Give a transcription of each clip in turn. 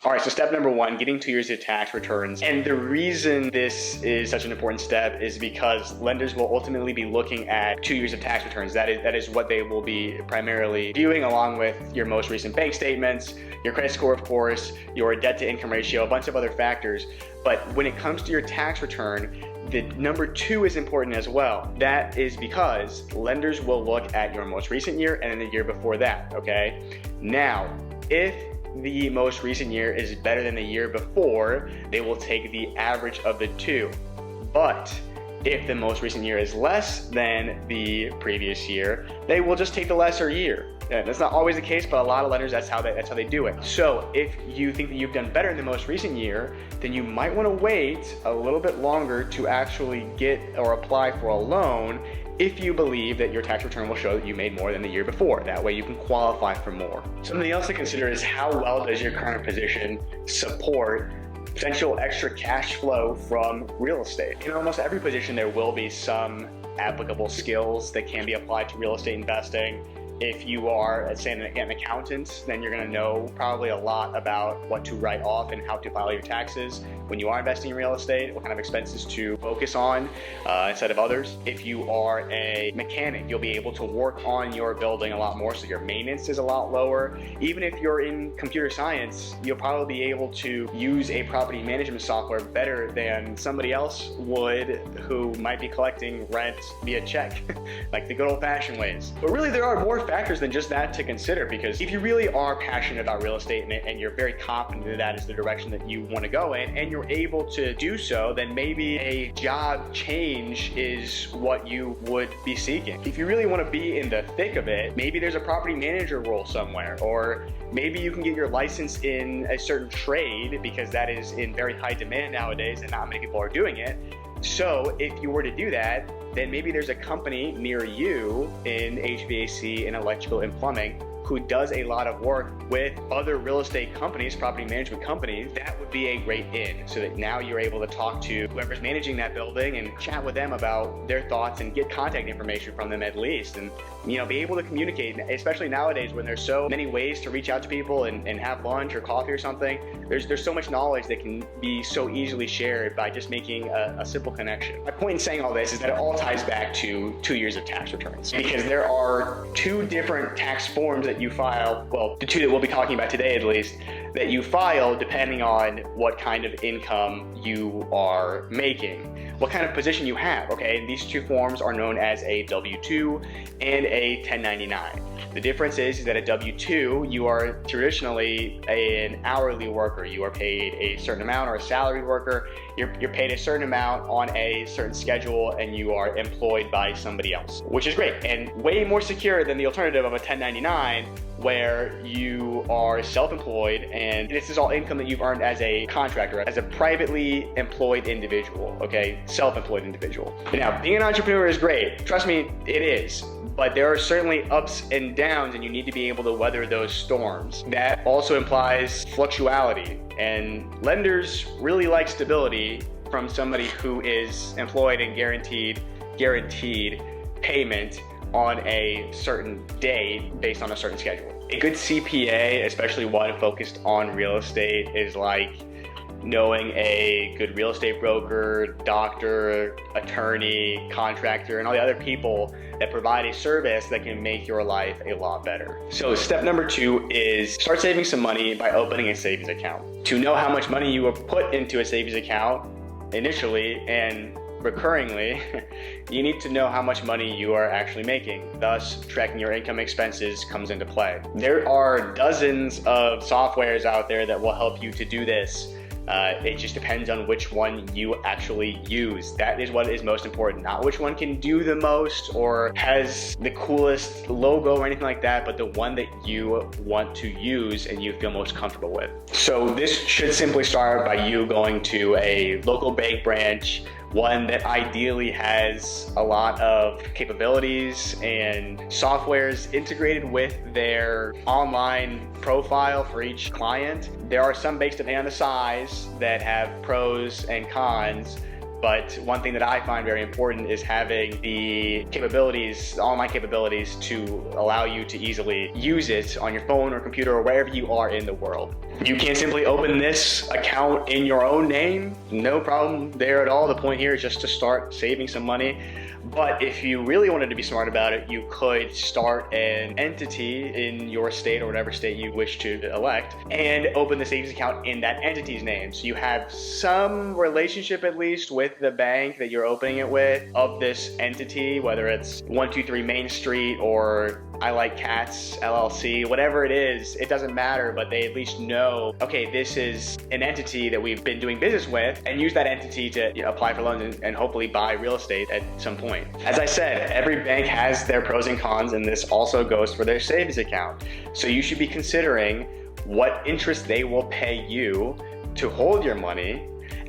All right, so step number one, getting 2 years of tax returns. And the reason this is such an important step is because lenders will ultimately be looking at 2 years of tax returns. That is what they will be primarily viewing, along with your most recent bank statements, your credit score, of course, your debt to income ratio, a bunch of other factors. But when it comes to your tax return, the number two is important as well. That is because lenders will look at your most recent year and then the year before that, okay? Now, if the most recent year is better than the year before, they will take the average of the two. But if the most recent year is less than the previous year, they will just take the lesser year. That's not always the case, but a lot of lenders, that's how they do it. So if you think that you've done better in the most recent year, then you might want to wait a little bit longer to actually get or apply for a loan if you believe that your tax return will show that you made more than the year before. That way you can qualify for more. Something else to consider is how well does your current position support potential extra cash flow from real estate. In almost every position, there will be some applicable skills that can be applied to real estate investing. If you are, let's say, an accountant, then you're going to know probably a lot about what to write off and how to file your taxes when you are investing in real estate, what kind of expenses to focus on instead of others. If you are a mechanic, you'll be able to work on your building a lot more, so your maintenance is a lot lower. Even if you're in computer science, you'll probably be able to use a property management software better than somebody else would who might be collecting rent via check, like the good old-fashioned ways. But really, there are more factors than just that to consider, because if you really are passionate about real estate and you're very confident that that is the direction that you want to go in, and you're able to do so, then maybe a job change is what you would be seeking. If you really want to be in the thick of it, maybe there's a property manager role somewhere, or maybe you can get your license in a certain trade, because that is in very high demand nowadays and not many people are doing it. So if you were to do that, then maybe there's a company near you in HVAC and electrical and plumbing who does a lot of work with other real estate companies, property management companies. That would be a great in, so that now you're able to talk to whoever's managing that building and chat with them about their thoughts and get contact information from them at least, and be able to communicate, especially nowadays when there's so many ways to reach out to people and have lunch or coffee or something. There's so much knowledge that can be so easily shared by just making a simple connection. My point in saying all this is that it all ties back to 2 years of tax returns, because there are two different tax forms that you file, well, the two that we'll be talking about today at least, that you file depending on what kind of income you are making, what kind of position you have, okay? And these two forms are known as a W-2 and a 1099. The difference is that a W-2, you are traditionally an hourly worker. You are paid a certain amount, or a salaried worker. You're paid a certain amount on a certain schedule, and you are employed by somebody else, which is great and way more secure than the alternative of a 1099, where you are self-employed and this is all income that you've earned as a contractor, as a privately employed individual, okay? Self-employed individual. Now, being an entrepreneur is great. Trust me, it is. But there are certainly ups and downs, and you need to be able to weather those storms. That also implies fluctuality, and lenders really like stability from somebody who is employed and guaranteed payment on a certain day based on a certain schedule. A good CPA, especially one focused on real estate, is like knowing a good real estate broker, doctor, attorney, contractor, and all the other people that provide a service that can make your life a lot better. So step number two is start saving some money by opening a savings account. To know how much money you will put into a savings account initially and recurringly, you need to know how much money you are actually making. Thus, tracking your income expenses comes into play. There are dozens of softwares out there that will help you to do this. It just depends on which one you actually use. That is what is most important. Not which one can do the most or has the coolest logo or anything like that, but the one that you want to use and you feel most comfortable with. So this should simply start by you going to a local bank branch, one that ideally has a lot of capabilities and softwares integrated with their online profile for each client. There are some banks, depending on the size, that have pros and cons, But one thing that I find very important is having the capabilities, online capabilities, to allow you to easily use it on your phone or computer or wherever you are in the world. You can simply open this account in your own name, no problem there at all. The point here is just to start saving some money. But if you really wanted to be smart about it, you could start an entity in your state or whatever state you wish to elect and open the savings account in that entity's name. So you have some relationship at least with the bank that you're opening it with of this entity, whether it's 123 Main Street or I Like Cats LLC, whatever it is, it doesn't matter, but they at least know, okay, this is an entity that we've been doing business with, and use that entity to apply for loans and hopefully buy real estate at some point. As I said, every bank has their pros and cons, and this also goes for their savings account. So you should be considering what interest they will pay you to hold your money,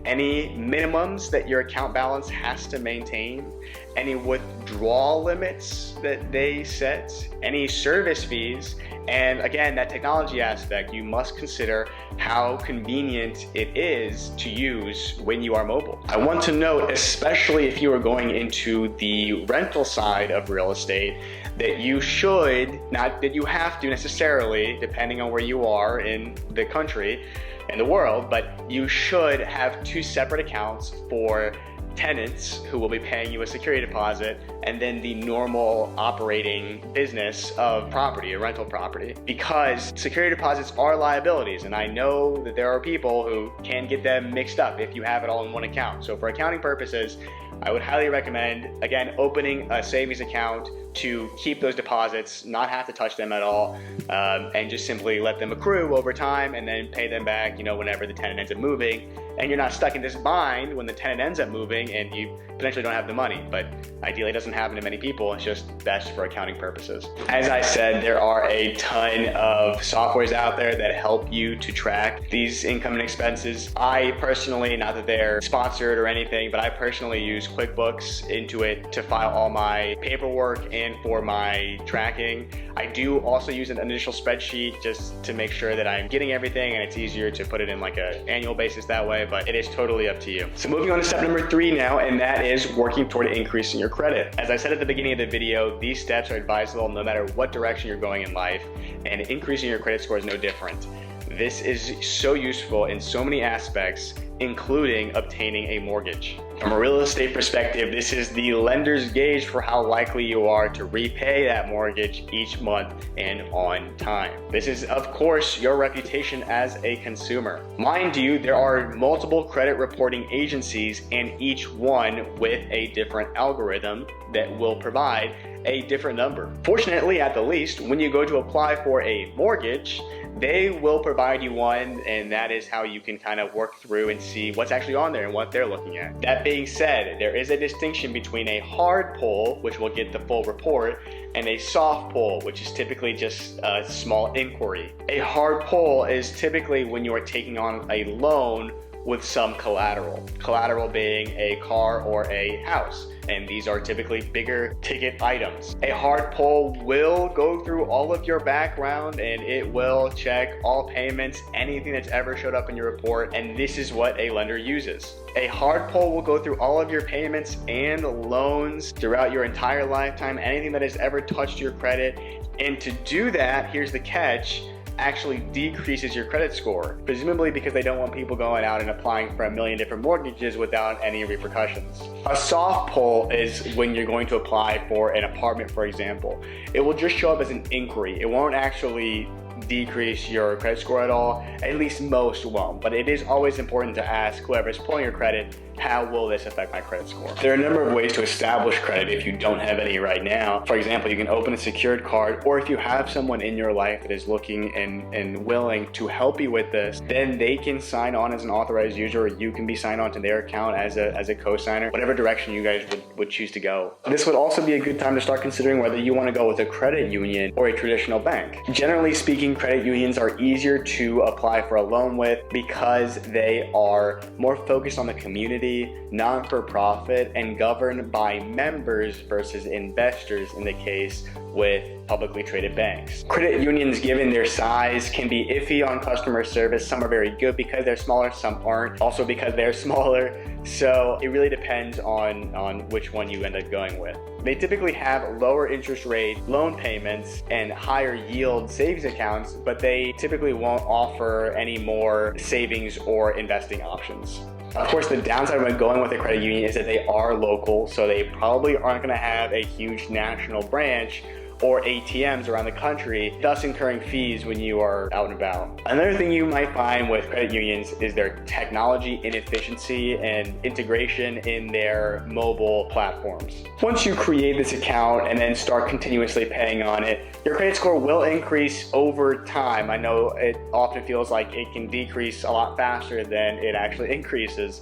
any minimums that your account balance has to maintain, any withdrawal limits that they set, any service fees, and again, that technology aspect, you must consider how convenient it is to use when you are mobile. I want to note, especially if you are going into the rental side of real estate, that you should, not that you have to necessarily, depending on where you are in the country and the world, but you should have two separate accounts for tenants who will be paying you a security deposit, and then the normal operating business of property, a rental property, because security deposits are liabilities, and I know that there are people who can get them mixed up if you have it all in one account. So for accounting purposes, I would highly recommend, again, opening a savings account to keep those deposits, not have to touch them at all, and just simply let them accrue over time and then pay them back, whenever the tenant ends up moving. And you're not stuck in this bind when the tenant ends up moving and you potentially don't have the money. But ideally it doesn't happen to many people. It's just best for accounting purposes. As I said, there are a ton of softwares out there that help you to track these income and expenses. I personally, not that they're sponsored or anything, but I personally use QuickBooks, Intuit to file all my paperwork and for my tracking. I do also use an initial spreadsheet just to make sure that I'm getting everything, and it's easier to put it in like an annual basis that way, but it is totally up to you. So moving on to step number 3 now, and that is working toward increasing your credit. As I said at the beginning of the video, these steps are advisable no matter what direction you're going in life, and increasing your credit score is no different. This is so useful in so many aspects, including obtaining a mortgage. From a real estate perspective, this is the lender's gauge for how likely you are to repay that mortgage each month and on time. This is, of course, your reputation as a consumer. Mind you, there are multiple credit reporting agencies, and each one with a different algorithm that will provide a different number. Fortunately, at the least, when you go to apply for a mortgage, they will provide you one, and that is how you can kind of work through and see what's actually on there and what they're looking at. That being said, there is a distinction between a hard pull, which will get the full report, and a soft pull, which is typically just a small inquiry. A hard pull is typically when you are taking on a loan with some collateral. Collateral being a car or a house, and these are typically bigger ticket items. A hard pull will go through all of your background, and it will check all payments, anything that's ever showed up in your report, and this is what a lender uses. A hard pull will go through all of your payments and loans throughout your entire lifetime, anything that has ever touched your credit, and to do that, here's the catch, actually decreases your credit score, presumably because they don't want people going out and applying for a million different mortgages without any repercussions. A soft pull is when you're going to apply for an apartment, for example. It will just show up as an inquiry. It won't actually decrease your credit score at all. At least most won't, but it is always important to ask whoever's pulling your credit, how will this affect my credit score? There are a number of ways to establish credit if you don't have any right now. For example, you can open a secured card, or if you have someone in your life that is looking and willing to help you with this, then they can sign on as an authorized user, or you can be signed on to their account as a co-signer, whatever direction you guys would choose to go. This would also be a good time to start considering whether you want to go with a credit union or a traditional bank. Generally speaking, credit unions are easier to apply for a loan with because they are more focused on the community, non-for-profit, and governed by members versus investors in the case with publicly traded banks. Credit unions, given their size, can be iffy on customer service. Some are very good because they're smaller, some aren't, also because they're smaller. So it really depends on which one you end up going with. They typically have lower interest rate loan payments and higher yield savings accounts, but they typically won't offer any more savings or investing options. Of course, the downside when going with a credit union is that they are local, so they probably aren't going to have a huge national branch or ATMs around the country, thus incurring fees when you are out and about. Another thing you might find with credit unions is their technology inefficiency and integration in their mobile platforms. Once you create this account and then start continuously paying on it, your credit score will increase over time. I know it often feels like it can decrease a lot faster than it actually increases,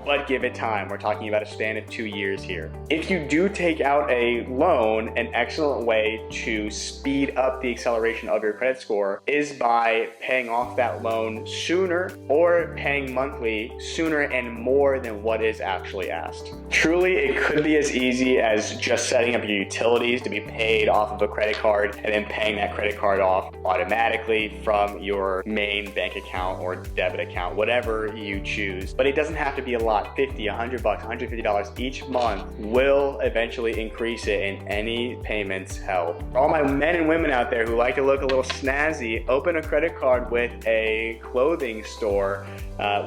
but give it time. We're talking about a span of 2 years here. If you do take out a loan, an excellent way to speed up the acceleration of your credit score is by paying off that loan sooner or paying monthly sooner and more than what is actually asked. Truly, it could be as easy as just setting up your utilities to be paid off of a credit card and then paying that credit card off automatically from your main bank account or debit account, whatever you choose. But it doesn't have to be a lot. $50, $100, $150 each month will eventually increase it in any payments held. For all my men and women out there who like to look a little snazzy, open a credit card with a clothing store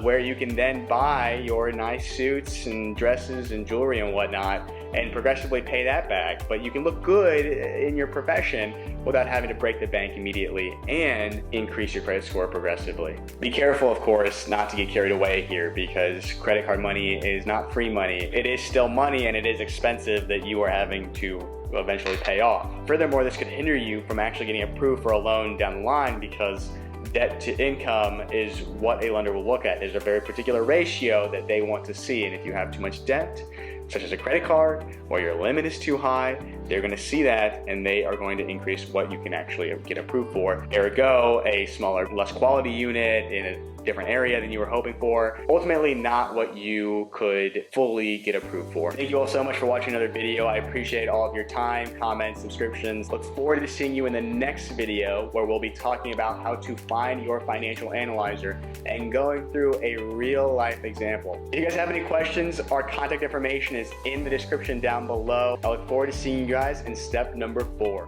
where you can then buy your nice suits and dresses and jewelry and whatnot and progressively pay that back. But you can look good in your profession without having to break the bank immediately and increase your credit score progressively. Be careful, of course, not to get carried away here, because credit card money is not free money. It is still money, and it is expensive that you are having to eventually pay off. Furthermore, this could hinder you from actually getting approved for a loan down the line, because debt to income is what a lender will look at. There's a very particular ratio that they want to see, and if you have too much debt, such as a credit card, or your limit is too high, they're going to see that and they are going to increase what you can actually get approved for. Ergo, a smaller, less quality unit in a different area than you were hoping for. Ultimately, not what you could fully get approved for. Thank you all so much for watching another video. I appreciate all of your time, comments, subscriptions. Look forward to seeing you in the next video, where we'll be talking about how to find your financial analyzer and going through a real life example. If you guys have any questions, our contact information is in the description down below. I look forward to seeing you guys in step number 4.